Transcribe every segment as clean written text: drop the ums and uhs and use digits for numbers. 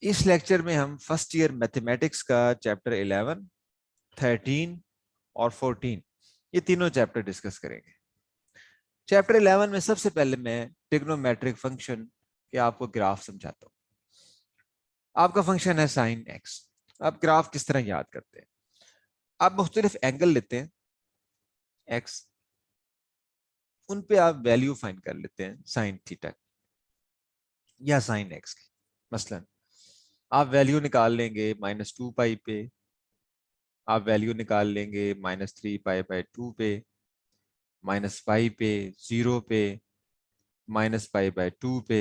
इस लेक्चर में हम फर्स्ट ईयर मैथमेटिक्स का चैप्टर 11, 13 और 14 ये तीनों चैप्टर डिस्कस करेंगे। चैप्टर 11 में सबसे पहले मैं ट्रिग्नोमेट्रिक फंक्शन के आपको ग्राफ समझाता हूँ। आपका फंक्शन है साइन एक्स। आप ग्राफ किस तरह याद करते हैं? आप मुख्तलिफ एंगल लेते हैं एक्स, उन पे आप वैल्यू फाइंड कर लेते हैं साइन थीटा या साइन एक्स की। मसलन आप वैल्यू निकाल लेंगे -2 पाई पे, आप वैल्यू निकाल लेंगे -3 पाई/2 पे, -पाई पे, 0 पे, -पाई/2 पे,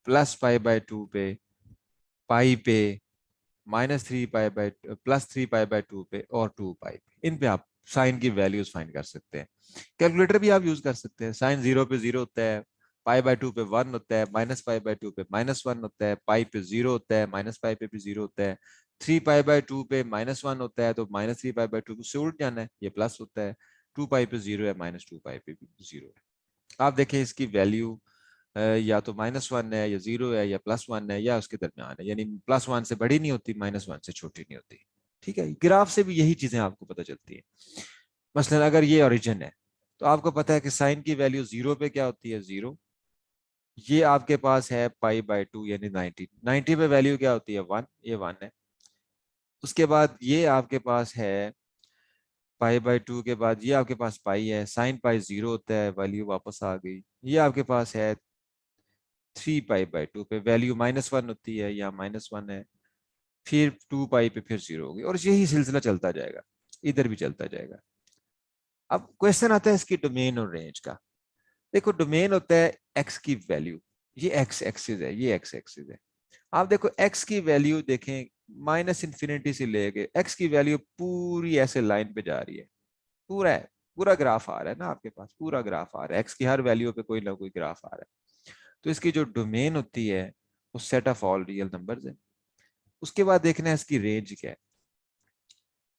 +पाई/2 पे, पाई पे, -3 पाई/+3 पाई/2 पे और 2 पाई पे। इन पे आप साइन की वैल्यूज फाइंड कर सकते हैं। कैलकुलेटर भी आप यूज कर सकते हैं। साइन 0 पे 0 होता है, पाई/2 पे 1 होता है, -पाई/2 पे -1 होता है, पाई पे 0 होता है, -पाई पे भी 0 होता है, 3 पाई/2 पे -1 होता है, तो -3 पाई/2 से उल्ट जाना है, ये प्लस होता है। 2 पाई पे 0 है, -2 पाई पे भी 0 है। आप देखें इसकी वैल्यू या तो -1 है या 0 है या +1 है या उसके दरमियान है, यानी +1 से बड़ी नहीं होती, -1 से छोटी नहीं होती। ठीक है, ग्राफ से भी यही चीजें आपको पता चलती है। मसलन अगर ये ओरिजिन है तो आपको पता है कि साइन की वैल्यू 0 पे क्या होती है, 0। ये आपके पास है पाई/2 यानी 90, 90 पे वैल्यू क्या होती है, 1, ये 1 है। उसके बाद ये आपके पास है पाई/2 के बाद ये आपके पास पाई है, साइन पाई 0 होता है, वैल्यू वापस आ गई। ये आपके पास है 3 पाई/2 पे, वैल्यू -1 होती है, या -1 है, फिर 2 पाई पे फिर 0 होगी, और यही सिलसिला चलता जाएगा, इधर भी चलता जाएगा। अब क्वेश्चन आता है इसकी डोमेन और रेंज का। देखो, डोमेन होता है एक्स की वैल्यू, ये एक्स एक्सिस है, ये एक्स एक्सिस है। आप देखो एक्स की वैल्यू देखें, -∞ से लेके एक्स की वैल्यू पूरी ऐसे लाइन पे जा रही है, पूरा है, पूरा ग्राफ आ रहा है ना आपके पास, पूरा ग्राफ आ रहा है, एक्स की हर वैल्यू पे कोई ना कोई ग्राफ आ रहा है। तो इसकी जो डोमेन होती है वो set of all real numbers है। उसके बाद देखना है इसकी रेंज क्या है।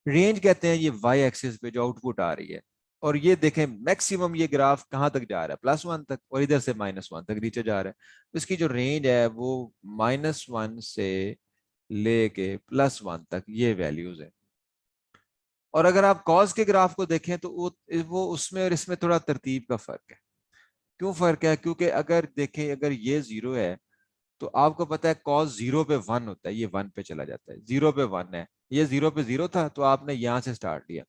रेंज कहते हैं ये वाई एक्सिस पे जो आउटपुट आ रही है, और ये देखें मैक्सिमम ये ग्राफ कहाँ तक जा रहा है, +1 तक, और इधर से -1 तक नीचे जा रहा है। तो इसकी जो रेंज है वो -1 से लेके +1 तक ये वैल्यूज है। और अगर आप कॉस के ग्राफ को देखें तो वो उसमें और इसमें थोड़ा तरतीब का फर्क है। क्यों फर्क है? क्योंकि अगर देखें, अगर ये 0 है तो आपको पता है कॉस 0 पे 1 होता है, ये 1 पे चला जाता है, 0 पे 1 है, ये 0 पे 0 था तो आपने यहां से स्टार्ट लिया,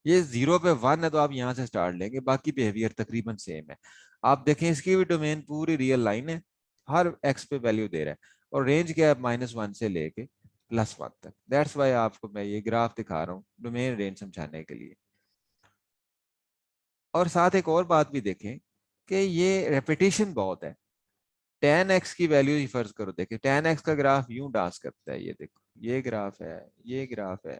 ये 0 पे 1 है तो आप यहां से स्टार्ट लेंगे, बाकी बिहेवियर तकरीबन सेम है। आप देखें इसकी भी डोमेन पूरी रियल लाइन है, हर एक्स पे वैल्यू दे रहा है, और रेंज क्या है, -1 से लेके +1 तक। दैट्स वाई आपको मैं ये ग्राफ दिखा रहा हूँ डोमेन रेंज समझाने के लिए। और साथ एक और बात भी देखें कि ये रेपिटेशन बहुत है। tan x की वैल्यू ही फर्ज करो, देखिए tan x का ग्राफ यूं डांस करता है, ये देखो ये ग्राफ है, ये ग्राफ है,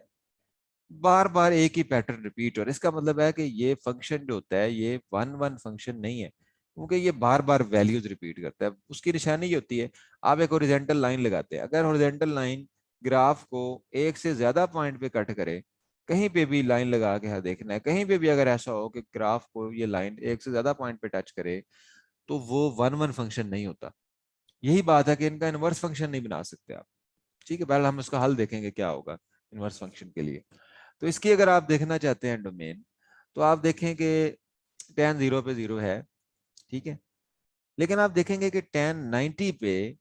बार बार एक ही पैटर्न रिपीट हो रहा है। इसका मतलब है कि ये फंक्शन जो होता है ये वन वन फंक्शन नहीं है, क्योंकि ये बार बार वैल्यूज रिपीट करता है। उसकी निशानी ये होती है, आप एक हॉरिजॉन्टल लाइन लगाते हैं, अगर हॉरिजॉन्टल लाइन ग्राफ को एक से ज्यादा पॉइंट पे कट करे, कहीं पे भी लाइन लगा के देखना है, कहीं पे भी अगर ऐसा हो कि ग्राफ को ये लाइन एक से ज्यादा पॉइंट पे टच करे, तो वो वन वन फंक्शन नहीं होता। यही बात है कि इनका इनवर्स फंक्शन नहीं बना सकते आप। ठीक है, पहले हम इसका हल देखेंगे क्या होगा इनवर्स फंक्शन के लिए। तो इसकी अगर आप देखना चाहते हैं डोमेन, तो आप देखें कि tan 0 पे 0 है, ठीक है, लेकिन आप देखेंगे कि tan 90 पे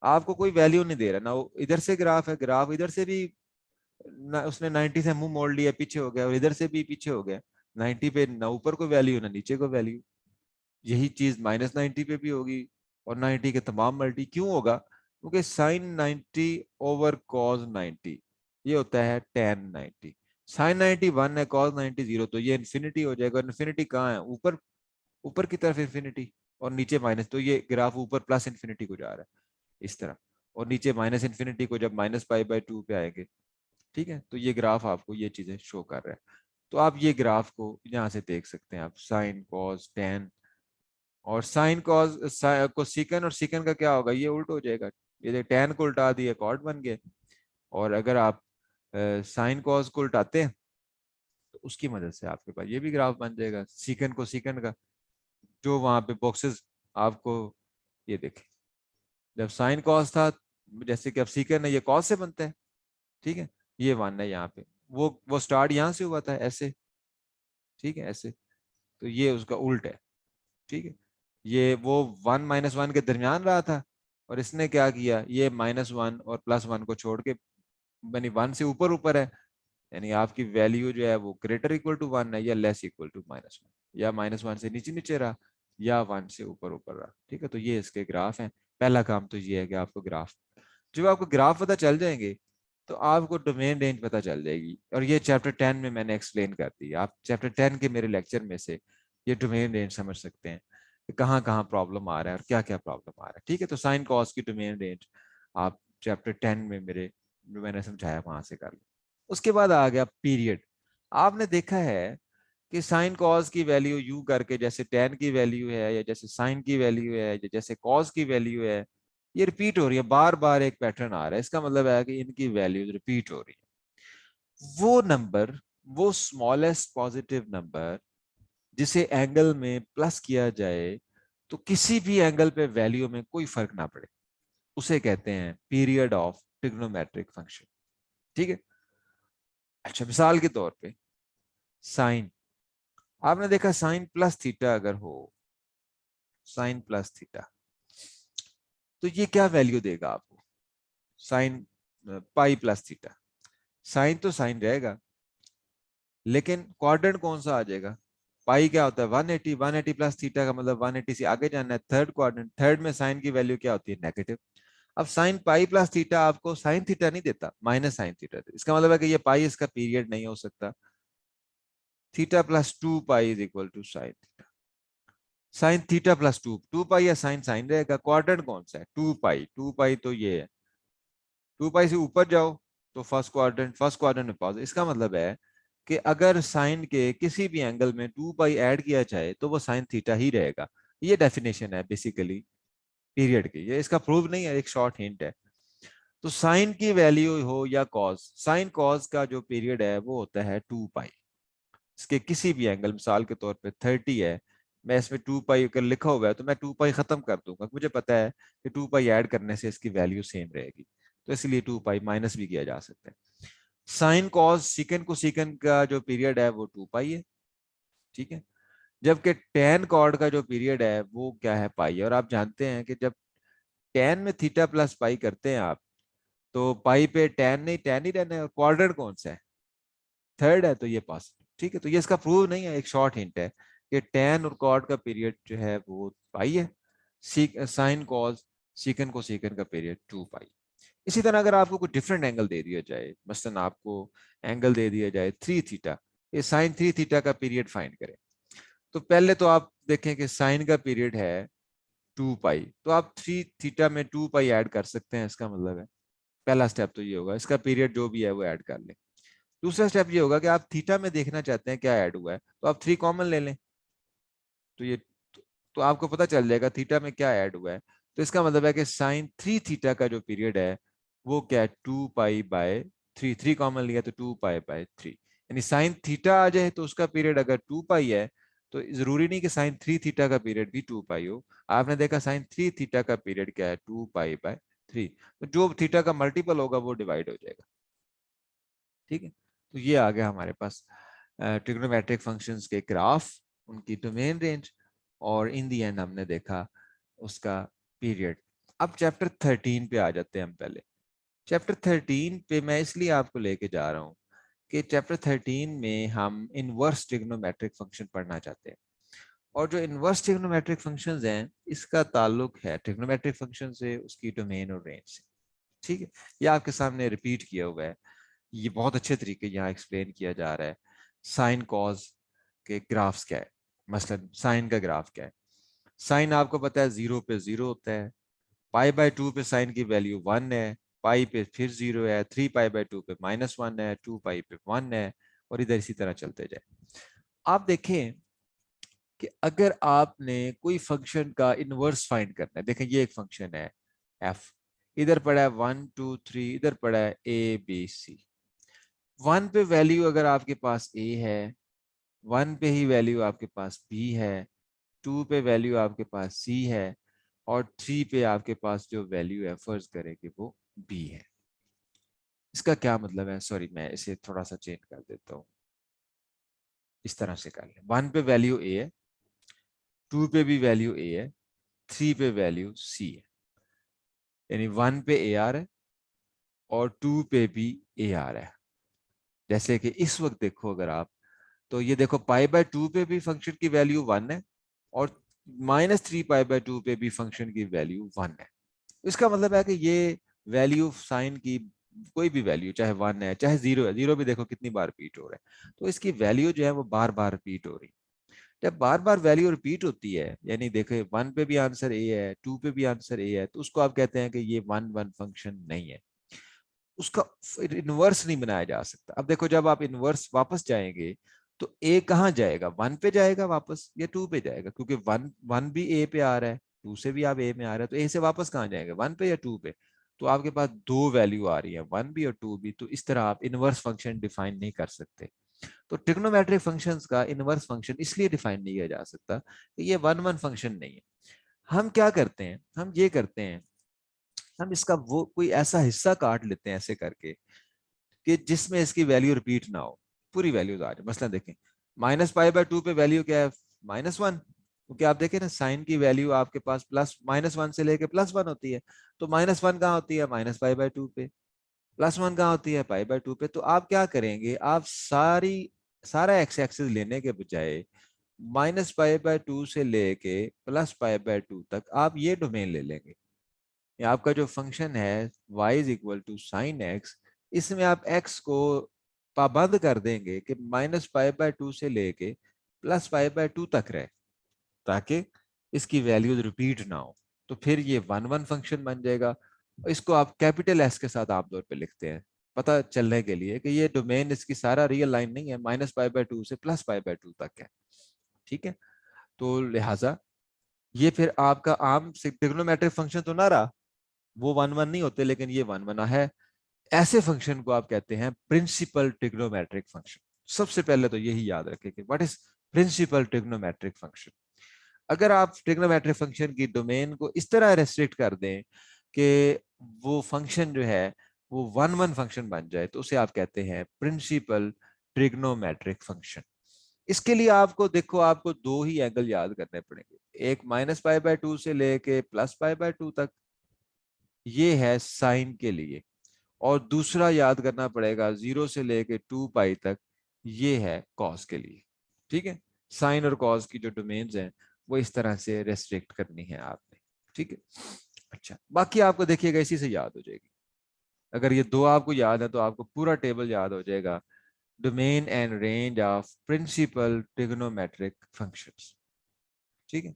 आपको कोई वैल्यू नहीं दे रहा ना, वो इधर से ग्राफ है, ग्राफ इधर से भी ना, उसने 90 से मुंह मोड़ लिया, पीछे हो गया, और इधर से भी पीछे हो गया। 90 पे ना ऊपर कोई वैल्यू ना नीचे कोई वैल्यू। यही चीज -90 पे भी होगी, और 90 के तमाम मल्टी क्यों होगा, क्योंकि साइन 90 ओवर कॉस 90 ये होता है tan 90। साइन 90 1 है, कॉस 90 0, तो ये इन्फिनिटी हो जाएगा। इन्फिनिटी कहाँ है? ऊपर, ऊपर की तरफ इन्फिनिटी, और नीचे माइनस, तो ये ग्राफ ऊपर प्लस इन्फिनिटी को जा रहा है इस तरह, और नीचे -∞ को जब -पाई/2 पे आएंगे, ठीक है, तो ये ग्राफ आपको ये चीजें शो कर रहा है। तो आप ये ग्राफ को यहाँ से देख सकते हैं, आप साइन कॉस टैन, और साइन कॉस को सीकन, और सीकन का क्या होगा, ये उल्ट हो जाएगा, ये टैन को उल्टा दिया कॉट बन गए। और अगर आप साइन कॉस को उल्टाते हैं तो उसकी मदद से आपके पास ये भी ग्राफ बन जाएगा, सीकन को सीकन का। जो वहां पे बॉक्सेस आपको, ये देखें, जब साइन कॉस था जैसे कि अब सीकन है, ये कॉस से बनता है, ठीक है, ये 1 है यहाँ पे, वो स्टार्ट यहाँ से हुआ था ऐसे, ठीक है ऐसे, तो ये उसका उल्ट है, ठीक है। ये वो 1 - 1 के दरमियान रहा था, और इसने क्या किया, ये -1 और +1 को छोड़ के, यानी 1 से ऊपर ऊपर है, यानी आपकी वैल्यू जो है वो ग्रेटर इक्वल टू 1 है, या लेस इक्वल टू -1, या -1 से नीचे नीचे रहा, या 1 से ऊपर ऊपर रहा, ठीक है। तो ये इसके ग्राफ हैं। पहला काम तो ये है कि आपको ग्राफ, जब आपको ग्राफ पता चल जाएंगे तो आपको डोमेन रेंज पता चल जाएगी, और ये चैप्टर 10 में मैंने एक्सप्लेन कर दी। आप चैप्टर 10 के मेरे लेक्चर में से ये डोमेन रेंज समझ सकते हैं कि कहाँ कहाँ प्रॉब्लम आ रहा है और क्या क्या प्रॉब्लम आ रहा है, ठीक है। तो साइन कॉस की डोमेन रेंज आप चैप्टर 10 में मेरे जो मैंने समझाया वहां से कर लो। उसके बाद आ गया पीरियड। आपने देखा है कि साइन कॉस की वैल्यू यू करके, जैसे टेन की वैल्यू है, या जैसे साइन की वैल्यू है, या जैसे कॉस की वैल्यू है, ये रिपीट हो रही है, बार बार एक पैटर्न आ रहा है। इसका मतलब है कि इनकी वैल्यूज रिपीट हो रही है। वो नंबर, वो स्मॉलेस्ट पॉजिटिव नंबर जिसे एंगल में प्लस किया जाए तो किसी भी एंगल पे वैल्यू में कोई फर्क ना पड़े, उसे कहते हैं पीरियड ऑफ ट्रिग्नोमेट्रिक फंक्शन, ठीक है। अच्छा, मिसाल के तौर पे साइन, आपने देखा साइन प्लस थीटा अगर हो, साइन प्लस थीटा, तो ये क्या वैल्यू देगा आपको, sine pi plus theta. Sine तो साइन रहेगा, लेकिन क्वाड्रेंट कौन सा आ जाएगा, पाई क्या होता है 180, 180 प्लस थीटा का मतलब 180 से आगे जाना है, थर्ड क्वाड्रेंट, थर्ड में साइन की वैल्यू क्या होती है, नेगेटिव। अब साइन पाई प्लस थीटा आपको साइन थीटा नहीं देता, माइनस साइन थीटा देता। इसका मतलब है कि ये पाई इसका पीरियड नहीं हो सकता। Theta plus 2 pi is equal to sine theta, sine theta plus 2 pi या साइन साइन रहेगा। क्वाड्रेंट कौन सा है, 2 पाई, 2 पाई तो ये है, 2 पाई से ऊपर जाओ तो फर्स्ट क्वाड्रेंट, फर्स्ट क्वाड्रेंट में पॉजिटिव। इसका मतलब है कि अगर साइन के किसी भी एंगल में 2 पाई ऐड किया जाए तो वो साइन थीटा ही रहेगा। ये डेफिनेशन है बेसिकली पीरियड की, ये इसका प्रूव नहीं है, एक शॉर्ट हिंट है। तो साइन की वैल्यू हो या कॉस, साइन कॉस का जो पीरियड है वो होता है 2 पाई। इसके किसी भी एंगल, मिसाल के तौर पे 30 है, मैं इसमें 2 पाई अगर लिखा हुआ है तो मैं 2 पाई खत्म कर दूंगा, मुझे पता है कि 2 पाई ऐड करने से इसकी वैल्यू सेम रहेगी, तो इसलिए 2 पाई माइनस भी किया जा सकता है। साइन कॉस सीकन को सीकन का जो पीरियड है वो 2 पाई है, ठीक है। जबकि टेन कॉर्ड का जो पीरियड है वो क्या है, पाई है। और आप जानते हैं कि जब टेन में थीटा प्लस पाई करते हैं आप, तो पाई पे टेन नहीं, टेन ही रहना है। और क्वाड्रेंट कौन सा है, थर्ड है, तो ये पॉसिटिव, ठीक है। तो ये इसका प्रूव नहीं है, एक शॉर्ट हिंट है कि टेन और कॉर्ड का पीरियड जो है वो पाई है। साइन कॉस सीकन को सीकन का पीरियड 2 पाई। इसी तरह अगर आपको कोई डिफरेंट एंगल दे दिया जाए, मसलन आपको एंगल दे दिया जाए 3 थीटा, ये साइन 3 थीटा का पीरियड फाइंड करें, तो पहले तो आप देखें कि साइन का पीरियड है 2 पाई, तो आप 3 थीटा में 2 पाई ऐड कर सकते हैं, इसका मतलब है पहला स्टेप तो ये होगा, इसका पीरियड जो भी है वो ऐड कर लें। दूसरा स्टेप ये होगा कि आप थीटा में देखना चाहते हैं क्या ऐड हुआ है, तो आप 3 कॉमन ले लें, तो ये तो आपको पता चल जाएगा थीटा में क्या ऐड हुआ है। तो इसका मतलब है कि साइन 3 थीटा का जो पीरियड है वो क्या है, 2 पाई बाय 3, 3 कॉमन लिया तो 2 पाई बाय 3, यानी साइन थीटा आ जाए तो उसका पीरियड अगर 2 पाई है, तो जरूरी नहीं कि साइन 3 थीटा का पीरियड भी 2 पाई हो। आपने देखा साइन 3 थीटा का पीरियड क्या है, 2 पाई बाय 3, तो जो थीटा का मल्टीपल होगा वो डिवाइड हो जाएगा, ठीक है। तो ये आ गया हमारे पास ट्रिग्नोमेट्रिक फंक्शंस के ग्राफ, उनकी डोमेन रेंज, और इन दी एंड हमने देखा उसका पीरियड। अब चैप्टर 13 पे आ जाते हैं हम पहले। चैप्टर 13 पे मैं इसलिए आपको लेके जा रहा हूँ कि चैप्टर 13 में हम इनवर्स ट्रिग्नोमेट्रिक फंक्शन पढ़ना चाहते हैं, और जो इनवर्स ट्रिग्नोमेट्रिक फंक्शंस हैं इसका ताल्लुक है ट्रिग्नोमेट्रिक फंक्शन से, उसकी डोमेन और रेंज से, ठीक है। ये आपके सामने रिपीट किया हुआ है, ये बहुत अच्छे तरीके यहाँ एक्सप्लेन किया जा रहा है। साइन कॉज के ग्राफ्स क्या है, मसलन साइन का ग्राफ क्या है, साइन आपको पता है 0 पे 0 होता है, पाई बाय 2 पे साइन की वैल्यू 1 है, पाई पे फिर 0 है, 3 पाई बाय 2 पे -1 है, 2 पाई पे 1 है, और इधर इसी तरह चलते जाए। आप देखें कि अगर आपने कोई फंक्शन का इनवर्स फाइंड करना है, देखें ये एक फंक्शन है एफ, इधर पड़ा है 1 2 3, इधर पड़ा है ABC। 1 पे वैल्यू अगर आपके पास A है, 1 पे ही वैल्यू आपके पास B है, 2 पे वैल्यू आपके पास C है, और 3 पे आपके पास जो वैल्यू है फर्ज करें कि वो b है। इसका क्या मतलब है, सॉरी मैं इसे थोड़ा सा चेंज कर देता हूँ, इस तरह से कर ले। 1 पे वैल्यू a है, 2 पे भी वैल्यू a है, 3 पे वैल्यू c है, यानी 1 पे ar है और 2 पे भी ar है। जैसे कि इस वक्त देखो अगर आप, तो ये देखो पाई बाय 2 पे भी फंक्शन की वैल्यू 1 है और -3 पाई बाय 2 पे भी फंक्शन की वैल्यू 1 है। इसका मतलब है कि ये वैल्यू साइन की कोई भी वैल्यू, चाहे 1 है चाहे 0 है, 0 भी देखो कितनी बार रिपीट हो रहा है, तो इसकी वैल्यू जो है वो बार बार रिपीट हो रही है। जब बार बार वैल्यू रिपीट होती है, यानी देखे 1 पे भी आंसर ए है, 2 पे भी आंसर ए है, तो उसको आप कहते हैं कि ये 1 1 फंक्शन नहीं है, उसका इनवर्स नहीं बनाया जा सकता। अब देखो जब आप इनवर्स वापस जाएंगे तो ए कहाँ जाएगा, 1 पे जाएगा वापस या 2 पे जाएगा, क्योंकि 1 1 भी ए पे आ रहा है, 2 से भी आप ए में आ रहा है, तो ए से वापस कहाँ जाएगा, 1 पे या 2 पे। तो आपके पास दो वैल्यू आ रही है, 1 भी और 2 भी, तो इस तरह आप इनवर्स फंक्शन डिफाइन नहीं कर सकते। तो ट्रिग्नोमेट्रिक फंक्शंस का इनवर्स फंक्शन इसलिए डिफाइन नहीं किया जा सकता कि ये 1 1 फंक्शन नहीं है। हम क्या करते हैं, हम ये करते हैं, हम इसका वो कोई ऐसा हिस्सा काट लेते हैं ऐसे करके कि जिसमें इसकी वैल्यू रिपीट ना हो, पूरी वैल्यूज आ जाए। मसलन देखें -π/2 पे वैल्यू क्या है, -1, क्योंकि आप देखें ना साइन की वैल्यू आपके पास प्लस -1 से लेके +1 होती है, तो -1 कहाँ होती है, -π/2 पे, +1 कहाँ होती है, π/2 पे। तो आप क्या करेंगे, आप सारा एक्स एक्सिस लेने के बजाय -π/2 से लेके +π/2 तक आप ये डोमेन ले लेंगे। ये आपका जो फंक्शन है y = sin x, इसमें आप x को पाबंद कर देंगे कि -π/2 से लेके +π/2 तक रहे, ताकि इसकी वैल्यूज रिपीट ना हो। तो फिर ये 1 1 फंक्शन बन जाएगा। इसको आप कैपिटल एस के साथ आमतौर पे लिखते हैं, पता चलने के लिए कि ये डोमेन इसकी सारा रियल लाइन नहीं है, -π/2 से +π/2 तक है। ठीक है, तो लिहाजा ये फिर आपका आम ट्रिग्नोमेट्रिक फंक्शन तो ना रहा, वो 1 1 नहीं होते, लेकिन ये 1 1 है। ऐसे फंक्शन को आप कहते हैं प्रिंसिपल ट्रिग्नोमेट्रिक फंक्शन। सबसे पहले तो यही याद रखें कि what is principal trigonometric function. अगर आप ट्रिग्नोमेट्रिक फंक्शन की डोमेन को इस तरह रेस्ट्रिक्ट कर दें कि वो फंक्शन जो है वो 1 1 फंक्शन बन जाए, तो उसे आप कहते हैं प्रिंसिपल ट्रिग्नोमेट्रिक फंक्शन। इसके लिए आपको देखो, आपको दो ही एंगल याद करने पड़ेंगे, एक -π/2 से लेके +π/2 तक, ये है साइन के लिए, और दूसरा याद करना पड़ेगा 0 से लेके 2π तक, ये है कॉस के लिए। ठीक है, साइन और कॉस की जो डोमेन्स हैं वो इस तरह से रेस्ट्रिक्ट करनी है आपने। ठीक है, अच्छा बाकी आपको देखिएगा इसी से याद हो जाएगी। अगर ये दो आपको याद है तो आपको पूरा टेबल याद हो जाएगा, domain and range of principal trigonometric functions. ठीक है,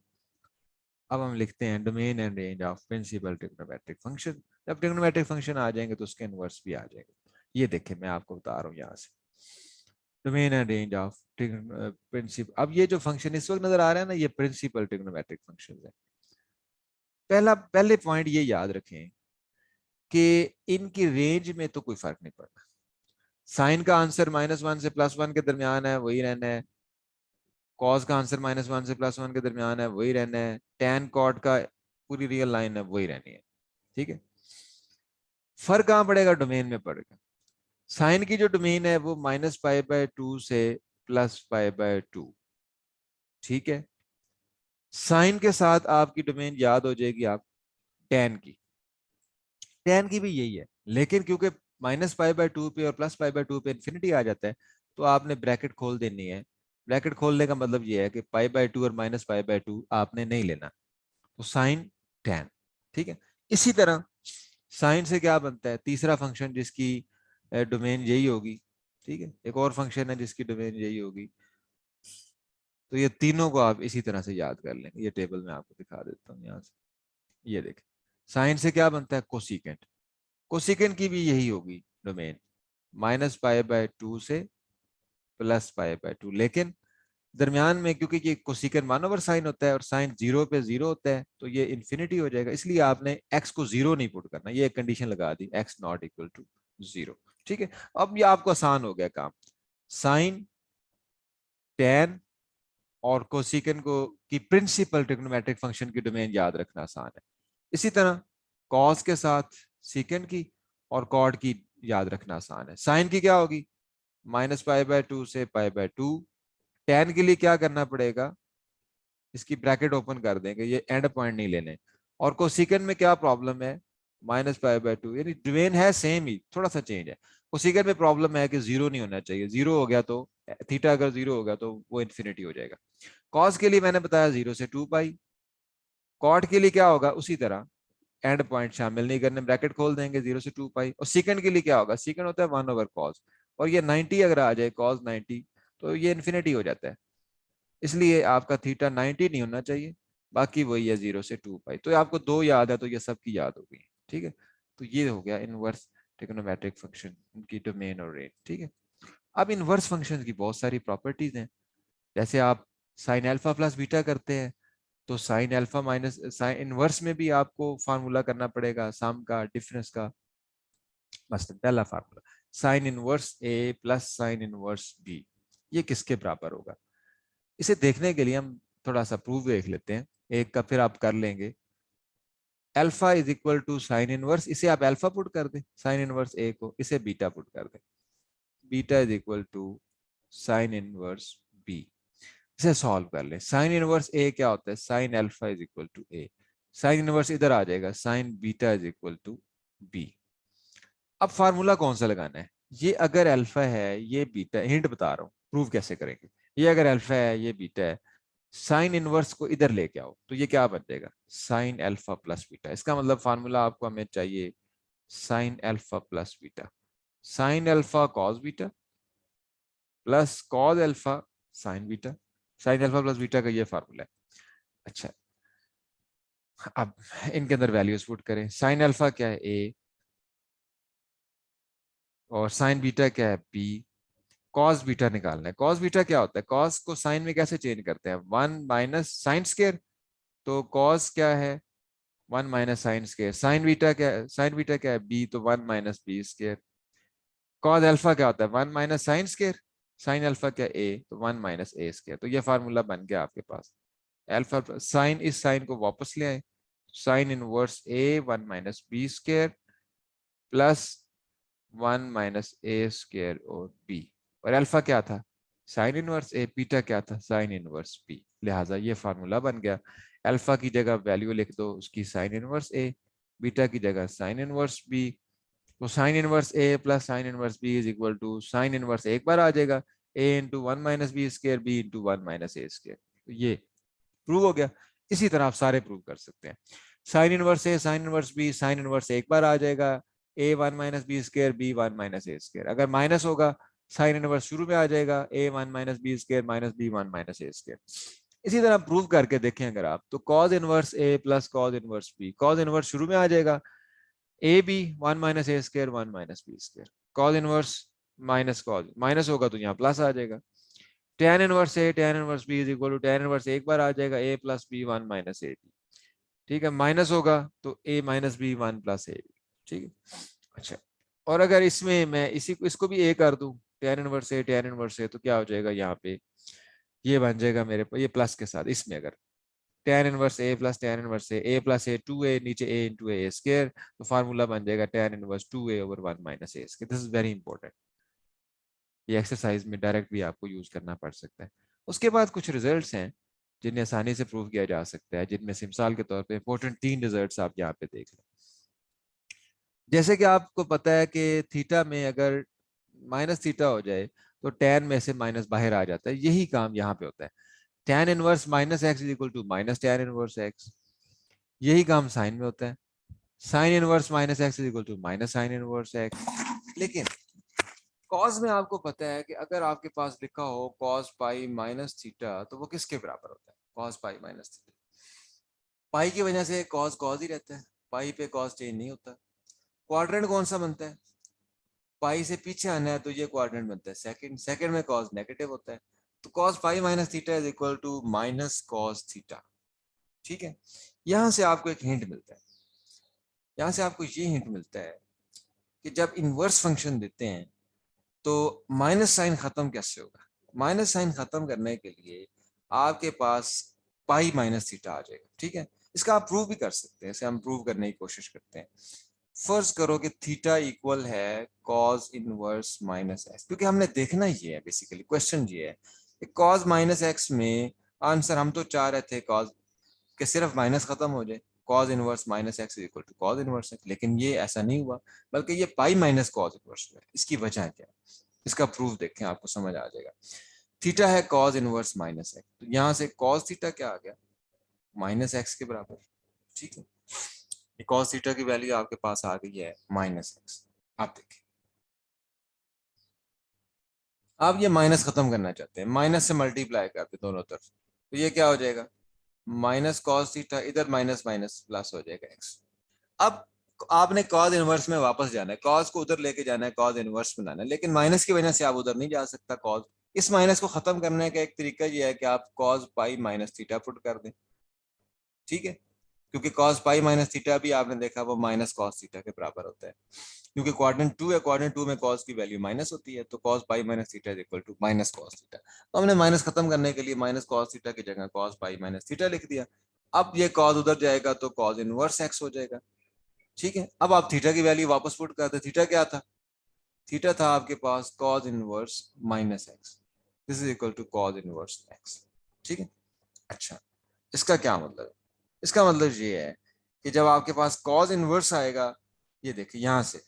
अब हम लिखते हैं domain and range of principal trigonometric function. जब ट्रिग्नोमेट्रिक फंक्शन आ जाएंगे तो उसके इनवर्स भी आ जाएंगे। ये देखें मैं आपको बता रहा हूँ यहाँ से, domain and range of principal. अब ये जो फंक्शन इस वक्त नजर आ रहा है ना, ये प्रिंसिपल ट्रिग्नोमेट्रिक फंक्शन है। पहले पॉइंट ये याद रखें कि इनकी रेंज में तो कोई फर्क नहीं पड़ता। साइन का आंसर -1 से +1 के दरमियान है, वही रहना है। कॉस का आंसर -1 से +1 के दरमियान है, वही रहना है। टैन कॉट का पूरी रियल लाइन है, वही रहनी है। ठीक है, फर्क कहां पड़ेगा, डोमेन में पड़ेगा। साइन की जो डोमेन है वो -π/2 से +π/2। ठीक है, साइन के साथ आपकी डोमेन याद हो जाएगी आप टैन की। टैन की भी यही है, लेकिन क्योंकि -π/2 पे और +π/2 पे इन्फिनिटी आ जाता है, तो आपने ब्रैकेट खोल देनी है। ब्रैकेट खोलने का मतलब ये है कि π/2 और -π/2 आपने नहीं लेना, तो साइन टैन। ठीक है, इसी तरह साइन से क्या बनता है, तीसरा फंक्शन जिसकी डोमेन यही होगी। ठीक है, एक और फंक्शन है जिसकी डोमेन यही होगी। तो ये तीनों को आप इसी तरह से याद कर लेंगे। ये टेबल में आपको दिखा देता हूँ यहाँ से, ये देखें। साइन से क्या बनता है, कोसिकेंट। कोसिकेंट की भी यही होगी डोमेन, -π/2 से +π/2, लेकिन दरमियान में क्योंकि ये कोसिकेंट 1/sin होता है और साइन 0 पे 0 होता है, तो ये इन्फिनिटी हो जाएगा। इसलिए आपने x को 0 नहीं पुट करना, ये एक कंडीशन लगा दी, x ≠ 0। ठीक है, अब ये आपको आसान हो गया काम। साइन टैन और कोसिकेंड को की प्रिंसिपल ट्रिग्नोमेट्रिक फंक्शन की डोमेन याद रखना आसान है। इसी तरह कॉस के साथ सीकेंड की और कॉड की याद रखना आसान है। साइन की क्या होगी, -π/2 से π/2। tan के लिए क्या करना पड़ेगा, इसकी ब्रैकेट ओपन कर देंगे, ये एंड पॉइंट नहीं लेने। और कोसिकेंड में क्या प्रॉब्लम है, -π/2, यानी डोमेन है सेम ही, थोड़ा सा चेंज है। कोसिकेंड में प्रॉब्लम है कि जीरो नहीं होना चाहिए, जीरो हो गया तो थीटा अगर जीरो हो गया तो वो इन्फिनिटी हो जाएगा। कॉस के लिए मैंने बताया 0 से 2π। कॉट के लिए क्या होगा, उसी तरह एंड पॉइंट शामिल नहीं करने, ब्रैकेट खोल देंगे 0 से 2π। और सीकेंड के लिए क्या होगा, सीकेंड होता है 1/cos, और ये 90 अगर आ जाए cos 90 तो ये इन्फिनिटी हो जाता है। इसलिए आपका थीटा 90 नहीं होना चाहिए, बाकी वही है 0 से 2π। तो आपको दो याद है तो ये सबकी याद हो गई, ठीक है। तो ये हो गया इनवर्स ट्रिग्नोमेट्रिक फंक्शन, उनकी डोमेन और रेंज, ठीक है। अब इनवर्स फंक्शन की बहुत सारी प्रॉपर्टीज हैं। जैसे आप साइन अल्फा प्लस बीटा करते हैं तो sine alpha minus sine inverse में भी आपको फार्मूला करना पड़ेगा, सम का, डिफरेंस का। मसलन पहला formula, sign inverse A plus sine inverse B, ये किसके बराबर होगा। इसे देखने के लिए हम थोड़ा सा प्रूफ देख लेते हैं एक का, फिर आप कर लेंगे। Alpha is equal to sine inverse, इसे आप अल्फा पुट कर दें, साइन इनवर्स ए को, इसे बीटा पुट कर दें, beta is equal to sine inverse B. इसे सॉल्व कर ले। साइन इनवर्स ए क्या होता है, sine alpha is equal to A. Sine inverse इधर आ जाएगा, sine beta is equal to B. अब फार्मूला कौन सा लगाना है, ये अगर अल्फा है ये बीटा, हिंट बता रहा हूँ प्रूव कैसे करेंगे। ये अगर अल्फा है ये बीटा है, साइन इनवर्स को इधर लेके आओ तो ये क्या बन जाएगा, साइन अल्फा प्लस बीटा। इसका मतलब फार्मूला आपको हमें चाहिए sine alpha plus beta, sine alpha cos beta plus cos alpha sign beta. Sine alpha plus beta का ये फार्मूला है। अच्छा, अब इनके अंदर वैल्यूज पुट करें। साइन अल्फा क्या है, ए, और साइन बीटा क्या है, बी। कॉस बीटा निकालना है। कॉस बीटा क्या होता है, कॉस को साइन में कैसे चेंज करते हैं, 1 - sin²। तो कॉस क्या है, 1 - sin²। साइन बीटा क्या है, बी, तो 1 - b²। कॉस अल्फा क्या होता है, 1 - sin²। साइन अल्फा क्या, ए, तो 1 - a²। तो ये फार्मूला बन गया आपके पास। अल्फा साइन, इस साइन को वापस ले आए, साइन इनवर्स ए 1 - b² प्लस 1 - a² और बी। और अल्फा क्या था, साइन इनवर्स ए, बीटा क्या था, साइन इनवर्स बी। लिहाजा ये फार्मूला बन गया। अल्फा की जगह वैल्यू लिख दो उसकी साइन इनवर्स ए, बीटा की जगह साइन इनवर्स बी। तो sine inverse A plus sine inverse B is equal to, sine inverse एक बार आ जाएगा, ए into 1 - b², B into 1 - a²। तो ये प्रूव हो गया। इसी तरह आप सारे प्रूव कर सकते हैं। Sine inverse A sine inverse B, sine inverse एक बार आ जाएगा, ए 1 - b², बी 1 - a²। अगर माइनस होगा, साइन इनवर्स शुरू में आ जाएगा, ए 1 - b² माइनस बी 1 - a²। इसी तरह प्रूव करके देखें अगर आप, तो cos inverse A plus cos inverse B, cos inverse शुरू में आ जाएगा, A B 1 - a², 1 - b²। Cos inverse minus cos, minus होगा तो यहाँ प्लस आ जाएगा। tan inverse A tan inverse B is equal to, tan inverse एक बार आ जाएगा, ए प्लस बी 1 - a²। ठीक है, माइनस होगा तो ए माइनस बी 1 + a। ठीक है, अच्छा। और अगर इसमें मैं इसी को, इसको भी ए कर दूं, tan inverse A tan inverse ए, तो क्या हो जाएगा यहाँ पे, ये बन जाएगा मेरे पास, ये प्लस के साथ इसमें अगर tan inverse A plus tan inverse A plus A 2a, नीचे a इंटू a²। तो फार्मूला बन जाएगा tan inverse 2a/1 - a²। This is very important, ये एक्सरसाइज में डायरेक्ट भी आपको यूज करना पड़ सकता है। उसके बाद कुछ रिजल्ट्स हैं जिन्हें आसानी से प्रूव किया जा सकता है, जिनमें से मिसाल के तौर पे इंपॉर्टेंट 3 रिजल्ट्स आप यहाँ पे देख लें। जैसे कि आपको पता है कि थीटा में अगर माइनस थीटा हो जाए तो टैन में से माइनस बाहर आ जाता है, यही काम यहाँ पे होता है। Tan inverse -x is equal to minus tan inverse x, यही काम साइन में होता है। Sine inverse -x is equal to minus sine inverse x। लेकिन कॉस में आपको पता है कि अगर आपके पास लिखा हो कॉस पाई माइनस थीटा, तो वो किसके बराबर होता है, कॉस पाई माइनस थीटा। पाई की वजह से कॉस कॉस ही रहता है, पाई पे कॉस चेंज नहीं होता। क्वाड्रेंट कौन सा बनता है, पाई से पीछे आना है तो ये क्वाड्रेंट बनता है सेकंड, सेकंड में कॉस नेगेटिव होता है। तो cos pi minus theta is equal to minus cos theta. ठीक है, यहां से आपको एक हिंट मिलता है, यहां से आपको ये हिंट मिलता है कि जब इनवर्स फंक्शन देते हैं तो माइनस साइन खत्म कैसे होगा। माइनस साइन खत्म करने के लिए आपके पास पाई माइनस थीटा आ जाएगा। ठीक है, इसका आप प्रूव भी कर सकते हैं, इसे हम प्रूव करने की कोशिश करते हैं। फर्ज करो कि थीटा इक्वल है कॉज इनवर्स माइनस एक्स, क्योंकि हमने देखना ये है, बेसिकली क्वेश्चन ये है कि कॉज माइनस एक्स में आंसर हम तो चाह रहे थे कॉज के सिर्फ माइनस खत्म हो जाए, cos inverse minus x is equal to cos inverse x, लेकिन ये ऐसा नहीं हुआ, बल्कि ये पाई माइनस कॉज इनवर्स हुआ। इसकी वजह क्या है, इसका प्रूफ देखें, आपको समझ आ जाएगा। थीटा है कॉज इनवर्स माइनस एक्स, तो यहां से कॉज थीटा क्या आ गया, माइनस एक्स के बराबर। ठीक है, कॉस थीटा की वैल्यू आपके पास आ गई है माइनस एक्स। आप देखिए, आप ये माइनस खत्म करना चाहते हैं, माइनस से मल्टीप्लाई करते दोनों तरफ, तो ये क्या हो जाएगा, माइनस कॉस थीटा, इधर माइनस माइनस प्लस हो जाएगा एक्स। अब आपने कॉज इनवर्स में वापस जाना है, कॉज को उधर लेके जाना है, कॉज इनवर्स बनाना है, लेकिन माइनस की वजह से आप उधर नहीं जा सकता कॉज। इस माइनस को खत्म करने का एक तरीका ये है कि आप कॉज पाई माइनस थीटा पुट कर दें। ठीक है, क्योंकि कॉस पाई माइनस थीटा भी आपने देखा वो माइनस कॉस थीटा के बराबर होता है, क्योंकि क्वाड्रेंट 2 है, क्वाड्रेंट 2 में कॉस की वैल्यू माइनस होती है, तो cos pi minus theta is equal to minus cos theta. तो हमने माइनस खत्म करने के लिए माइनस कॉस थीटा की जगह कॉस पाई माइनस थीटा लिख दिया। अब ये कॉस उधर जाएगा तो कॉस इनवर्स एक्स हो जाएगा। ठीक है, अब आप थीटा की वैल्यू वापस पुट करते, थीटा क्या था, थीटा था आपके पास cos inverse minus x, this is equal to cos inverse x. ठीक है, अच्छा, इसका क्या मतलब है, इसका मतलब ये है कि जब आपके पास कॉस इनवर्स आएगा, ये देखिए यहां से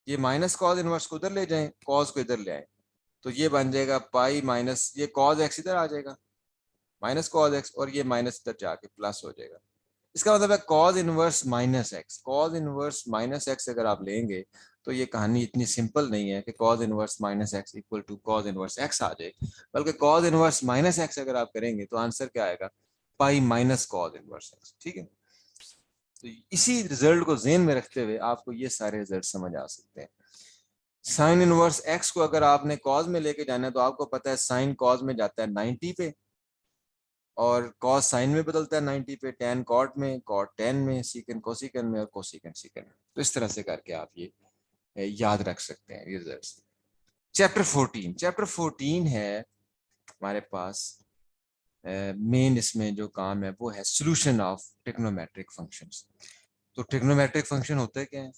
ये माइनस कॉस इनवर्स को उधर ले जाएं, कॉस को इधर ले आए, तो ये बन जाएगा पाई माइनस ये कॉस एक्स इधर आ जाएगा, माइनस कॉस एक्स, और ये माइनस इधर जाके प्लस हो जाएगा। इसका मतलब है cos inverse minus x, cos inverse minus x अगर आप लेंगे तो ये कहानी इतनी सिंपल नहीं है कि cos inverse minus x equal to cos inverse x आ जाए, बल्कि कॉस इनवर्स माइनस एक्स अगर आप करेंगे तो आंसर क्या आएगा, pi minus cos inverse x. ठीक है, तो इसी रिजल्ट को जेन में रखते हुए आपको ये सारे रिजल्ट समझ आ सकते हैं। साइन इनवर्स एक्स को अगर आपने कॉज में लेके जाना है तो आपको पता है साइन कॉज में जाता है 90 पे, और कॉस साइन में बदलता है 90 पे, टेन कॉट में, कॉट टेन में, सीकन कोसिकन में, और कोसिकन सीकन में। तो इस तरह से करके आप ये याद रख सकते हैं रिजल्ट्स। चैप्टर 14 है हमारे पास, मेन इसमें जो काम है वो है सोल्यूशन ऑफ ट्रिग्नोमेट्रिक फंक्शंस। तो ट्रिग्नोमेट्रिक फंक्शन होते हैं क्या है,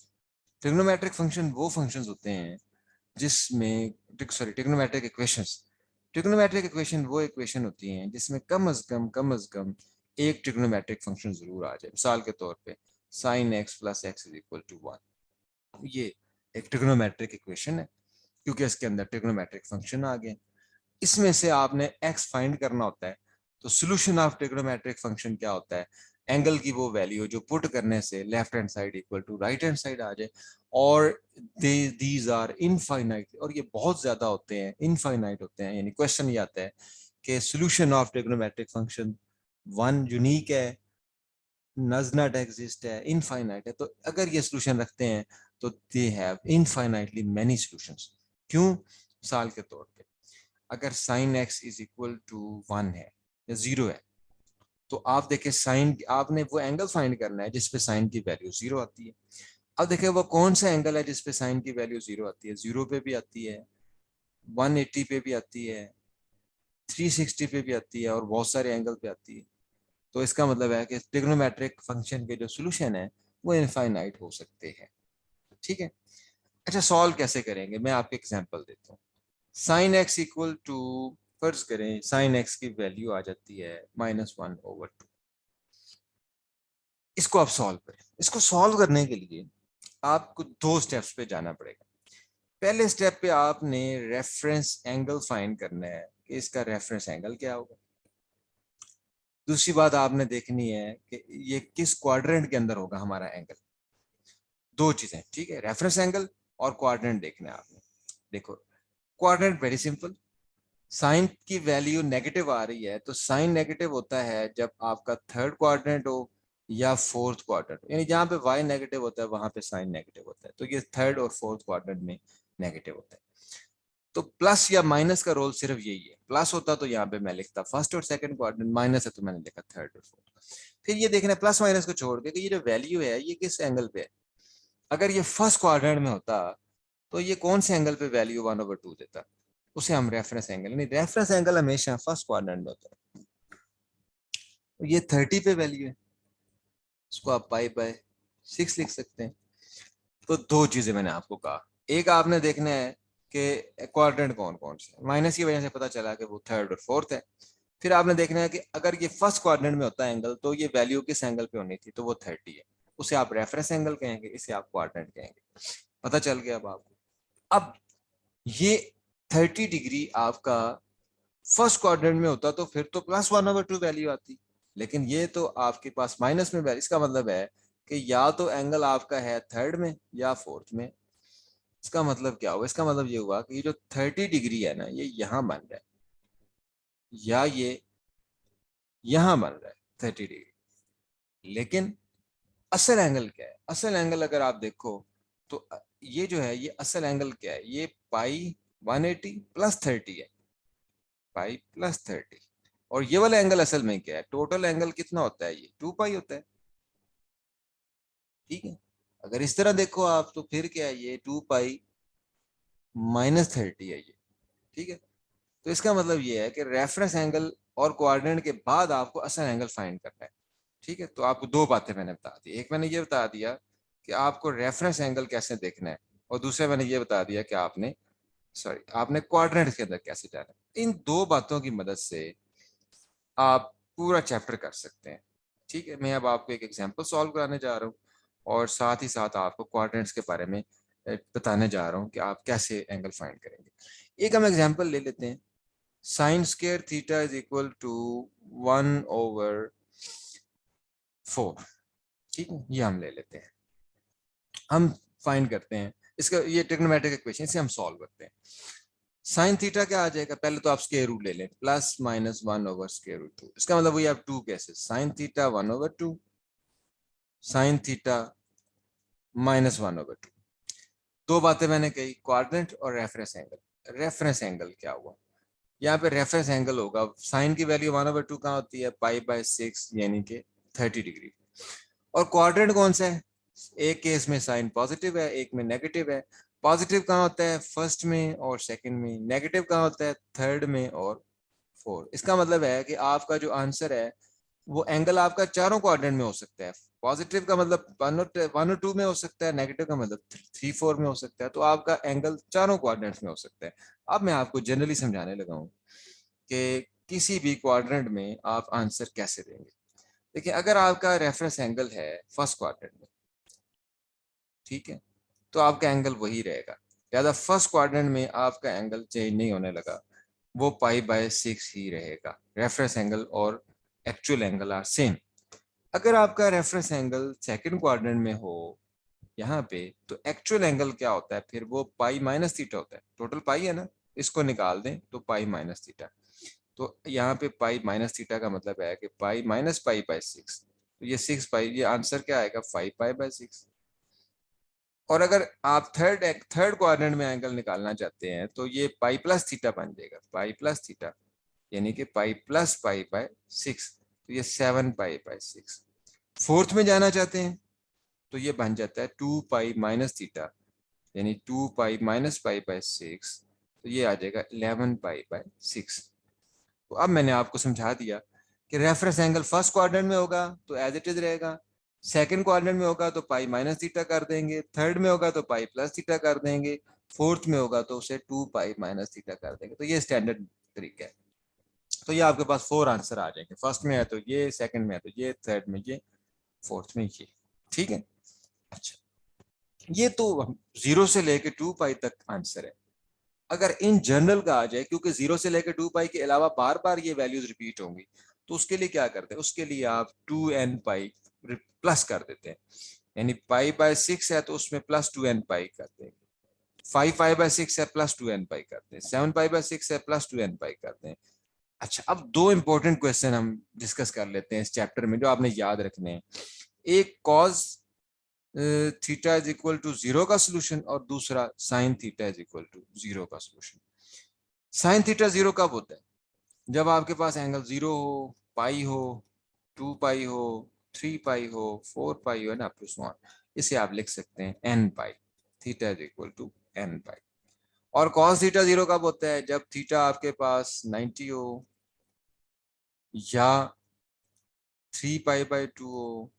ट्रिग्नोमेट्रिक फंक्शन वो फंक्शंस होते हैं जिसमें, sorry, trigonometric equations, trigonometric equation वो इक्वेशन होती हैं जिसमें कम अज कम एक ट्रिग्नोमेट्रिक फंक्शन जरूर आ जाए। मिसाल के तौर पे sine x plus x is equal to 1, ये एक ट्रिग्नोमेट्रिक इक्वेशन है क्योंकि इसके अंदर ट्रिग्नोमेट्रिक फंक्शन आ गए। इसमें से आपने एक्स फाइंड करना होता है, तो सोल्यूशन ऑफ ट्रिग्नोमेट्रिक फंक्शन क्या होता है, एंगल की वो वैल्यू जो पुट करने से left hand side equal to right hand side आ जाए, और दीज आर इनफाइनाइट, और ये बहुत ज्यादा होते हैं, इनफाइनाइट होते हैं, यानी क्वेश्चन ये आता है कि solution of trigonometric function one unique है, नज नॉट एग्जिस्ट है, इनफाइनाइट है। तो अगर ये सोल्यूशन रखते हैं तो they have infinitely many solutions. क्यों, मिसाल के तौर पे अगर sine x is equal to 1 है या 0 है, तो आप देखें साइन, आपने वो एंगल फाइंड करना है जिसपे साइन की वैल्यू 0 आती है। अब देखें वो कौन सा एंगल है जिसपे साइन की वैल्यू 0 आती है, 0 पे भी आती है, 180 पे भी आती है, 360 पे भी आती है, और बहुत सारे एंगल पे आती है। तो इसका मतलब है कि ट्रिग्नोमेट्रिक फंक्शन के जो सोल्यूशन है वो इनफाइनाइट हो सकते हैं। ठीक है, अच्छा, सॉल्व कैसे करेंगे, मैं आपको एग्जांपल देता हूँ। साइन एक्स इक्वल टू, फर्ज करें साइन एक्स की वैल्यू आ जाती है -1/2। इसको आप सॉल्व करें, इसको सॉल्व करने के लिए आपको दो स्टेप्स पे जाना पड़ेगा। पहले स्टेप पे आपने रेफरेंस एंगल फाइंड करना है कि इसका रेफरेंस एंगल क्या होगा। दूसरी बात आपने देखनी है कि ये किस क्वाड्रेंट के अंदर होगा हमारा एंगल। दो चीजें, ठीक है, रेफरेंस एंगल और क्वाड्रेंट देखना है आपने। देखो, क्वाड्रेंट वेरी सिंपल, साइन की वैल्यू नेगेटिव आ रही है तो साइन नेगेटिव होता है जब आपका थर्ड क्वाड्रेंट हो या फोर्थ क्वाड्रेंट, यानी जहां पे वाई नेगेटिव होता है वहां पे साइन नेगेटिव होता है, तो ये थर्ड और फोर्थ क्वाड्रेंट में नेगेटिव होता है। तो प्लस या माइनस का रोल सिर्फ यही है, प्लस होता तो यहाँ पे मैं लिखता फर्स्ट और सेकंड क्वाड्रेंट, माइनस है तो मैंने लिखा थर्ड और फोर्थ। फिर ये देखना प्लस माइनस को छोड़ के कि ये जो वैल्यू है ये किस एंगल पे है। अगर ये फर्स्ट क्वाड्रेंट में होता तो ये कौन से एंगल पे वैल्यू 1/2 देता, उसे हम रेफरेंस एंगल, नहीं, रेफरेंस एंगल हमेशा फर्स्ट क्वाड्रेंट में होता है। तो ये 30 पे वैल्यू है, इसको आप पाई बाय 6 लिख सकते हैं। तो दो चीजें मैंने आपको कहा, एक आपने देखना है कि क्वाड्रेंट कौन कौन से, माइनस की वजह से पता चला कि वो थर्ड और फोर्थ है। फिर आपने देखना है कि अगर ये फर्स्ट क्वाड्रेंट में होता है एंगल, तो ये वैल्यू किस एंगल पे होनी थी, तो वो 30 है, उसे आप रेफरेंस एंगल कहेंगे, इसे आप क्वाड्रेंट कहेंगे। पता चल गया अब आपको। अब ये 30 डिग्री आपका फर्स्ट क्वाड्रेंट में होता तो फिर तो +1/2 वैल्यू आती, लेकिन ये तो आपके पास माइनस में वैल्यू। इसका मतलब है कि या तो एंगल आपका है थर्ड में या फोर्थ में। इसका मतलब क्या हुआ, इसका मतलब ये हुआ कि ये जो 30 डिग्री है ना, ये यहां बन रहा है या ये यहां बन रहा है 30 डिग्री। लेकिन असल एंगल क्या है, असल एंगल अगर आप देखो तो ये जो है, ये असल एंगल क्या है, ये पाई 180 +30 है, पाई +30। और ये वाला एंगल असल में क्या है, टोटल एंगल कितना होता है, ये 2 पाई होता है। ठीक है, अगर इस तरह देखो आप तो फिर क्या है, ये 2 पाई -30 है ये। ठीक है, तो इसका मतलब ये है कि रेफरेंस एंगल और कोऑर्डिनेट के बाद आपको असल एंगल फाइंड करना है। ठीक है, तो आपको दो बातें मैंने बता दी, एक मैंने ये बता दिया कि आपको रेफरेंस एंगल कैसे देखना है, और दूसरा मैंने ये बता दिया कि आपने क्वाड्रेंट के अंदर कैसे जाना है। इन दो बातों की मदद से आप पूरा चैप्टर कर सकते हैं। ठीक है, मैं अब आपको एक एग्जांपल सॉल्व कराने जा रहा हूँ, और साथ ही साथ आपको क्वाड्रेंट्स के बारे में बताने जा रहा हूँ कि आप कैसे एंगल फाइंड करेंगे। एक हम एग्जांपल ले लेते हैं, sin² theta is equal to 1/4। ठीक है, ये हम ले लेते हैं, हम फाइंड करते हैं इसका, ये ट्रिग्नोमेट्रिक इक्वेशन, इसे हम सॉल्व करते हैं। साइन थीटा क्या आ जाएगा, पहले तो आप स्क्वायर रूट ले लें, +-1/√2। इसका मतलब वही आप 2 cases, sine theta 1/2, sine theta -1/2। दो बातें मैंने कही, क्वाड्रेंट और रेफरेंस एंगल। रेफरेंस एंगल क्या हुआ, यहाँ पे रेफरेंस एंगल होगा, साइन की वैल्यू 1/2 कहाँ होती है, पाई/6 यानी कि 30 डिग्री। और क्वाड्रेंट कौन सा है, एक केस में साइन पॉजिटिव है, एक में नेगेटिव है। पॉजिटिव कहाँ होता है, फर्स्ट में और सेकंड में, नेगेटिव कहाँ होता है, थर्ड में और फोर्थ। इसका मतलब है कि आपका जो आंसर है वो एंगल आपका चारों क्वाड्रेंट में हो सकता है। पॉजिटिव का मतलब 1 और 2 में हो सकता है, नेगेटिव का मतलब 3-4 में हो सकता है, तो आपका एंगल चारों क्वाड्रेंट्स में हो सकता है। अब मैं आपको जनरली समझाने लगा हूँ कि किसी भी क्वाड्रेंट में आप आंसर कैसे देंगे। देखिए, अगर आपका रेफरेंस एंगल है फर्स्ट क्वाड्रेंट में, ठीक है, तो आपका एंगल वही रहेगा, लिहाजा फर्स्ट क्वाड्रेंट में आपका एंगल चेंज नहीं होने लगा, वो पाई/6 ही रहेगा। रेफरेंस एंगल और एक्चुअल एंगल आर सेम। अगर आपका रेफरेंस एंगल सेकंड क्वाड्रेंट में हो यहाँ पे, तो एक्चुअल एंगल क्या होता है, फिर वो पाई-थीटा होता है। टोटल पाई है ना, इसको निकाल दें तो पाई-थीटा। तो यहाँ पे पाई-थीटा का मतलब है कि पाई-पाई/6, तो ये 6 पाई, ये आंसर क्या आएगा, 5 पाई/6। और अगर आप थर्ड क्वाड्रेंट में एंगल निकालना चाहते हैं तो ये पाई+थीटा बन जाएगा, पाई+थीटा यानी कि पाई+पाई/6, तो ये 7 पाई/6। फोर्थ में जाना चाहते हैं तो ये बन जाता है 2 पाई-थीटा यानी 2 पाई-पाई/6, तो ये आ जाएगा 11 पाई/6। तो अब मैंने आपको समझा दिया कि रेफरेंस एंगल फर्स्ट क्वाड्रेंट में होगा तो एज इट इज रहेगा, सेकंड क्वाड्रेंट में होगा तो पाई-थीटा कर देंगे, थर्ड में होगा तो पाई+थीटा कर देंगे, फोर्थ में होगा तो उसे 2 पाई-थीटा कर देंगे। तो ये स्टैंडर्ड तरीका है। तो ये आपके पास 4 आंसर आ जाएंगे, फर्स्ट में है तो ये, सेकंड में है तो ये, थर्ड में ये, फोर्थ में ये। ठीक है, अच्छा, ये तो 0 से लेके 2 पाई तक आंसर है। अगर इन जनरल का आ जाए, क्योंकि 0 से लेकर 2 पाई के अलावा बार बार ये वैल्यूज रिपीट होंगी, तो उसके लिए क्या करते हैं, उसके लिए आप 2n पाई प्लस कर देते हैं, यानी पाई/6 है तो उसमें +2n पाई करते हैं, 5 पाई/6 है +2n पाई करते हैं, 7 पाई/6 है +2n पाई करते हैं। अच्छा, अब दो इंपॉर्टेंट क्वेश्चन हम डिस्कस कर लेते हैं इस चैप्टर में जो आपने याद रखने हैं। एक cos theta is equal to 0 का सोल्यूशन, और दूसरा sine theta is equal to 0 का सोल्यूशन। साइन थीटा 0 कब होता है, जब आपके पास एंगल 0 हो, पाई हो, 2 पाई हो, 3 पाई हो, 4 पाई हो ना, अप टू सो ऑन। इसे आप लिख सकते हैं n pi, theta is equal to n pi. और cos थीटा 0 कब होता है, जब थीटा आपके पास 90 हो या 3 पाई बाय 2 हो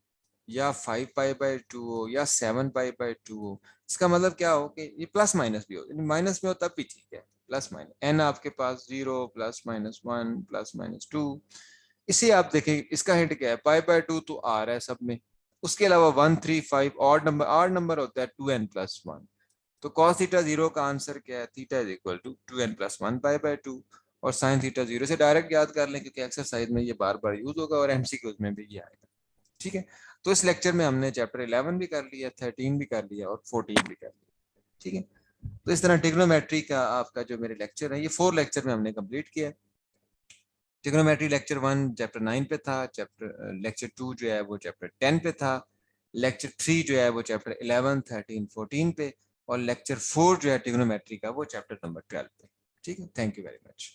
या 5 पाई बाय 2 हो या 7 पाई बाय 2 हो, इसका मतलब क्या हो कि ये प्लस माइनस भी हो, माइनस में हो तब भी ठीक है, प्लस माइनस एन आपके पास 0 प्लस माइनस 1 प्लस माइनस 2। इसे आप देखें, इसका हिंट क्या है, पाई बाय 2 तो आ रहा है सब में, उसके अलावा 1 3 5 ऑड नंबर होता है 2n प्लस 1। तो cos थीटा 0 का आंसर क्या है, theta is equal to 2n plus 1 pi by 2। और साइन थीटा 0 से डायरेक्ट याद कर लें, क्योंकि एक्सरसाइज में ये बार बार यूज होगा और एमसीक्यूज में भी ये आएगा। ठीक है, तो इस लेक्चर में हमने चैप्टर 11 भी कर लिया, 13 भी कर लिया और 14 भी कर लिया। ठीक है, तो इस तरह ट्रिग्नोमेट्री का आपका जो मेरे लेक्चर है, ये 4 लेक्चर में हमने कंप्लीट किया है। ट्रिग्नोमेट्री लेक्चर 1 चैप्टर 9 पे था, चैप्टर लेक्चर 2 जो है वो चैप्टर 10 पे था, लेक्चर 3 जो है वो चैप्टर 11 13 14 पे, और लेक्चर 4 जो है ट्रिग्नोमेट्री का वो चैप्टर नंबर 12 पे। ठीक है, थैंक यू वेरी मच।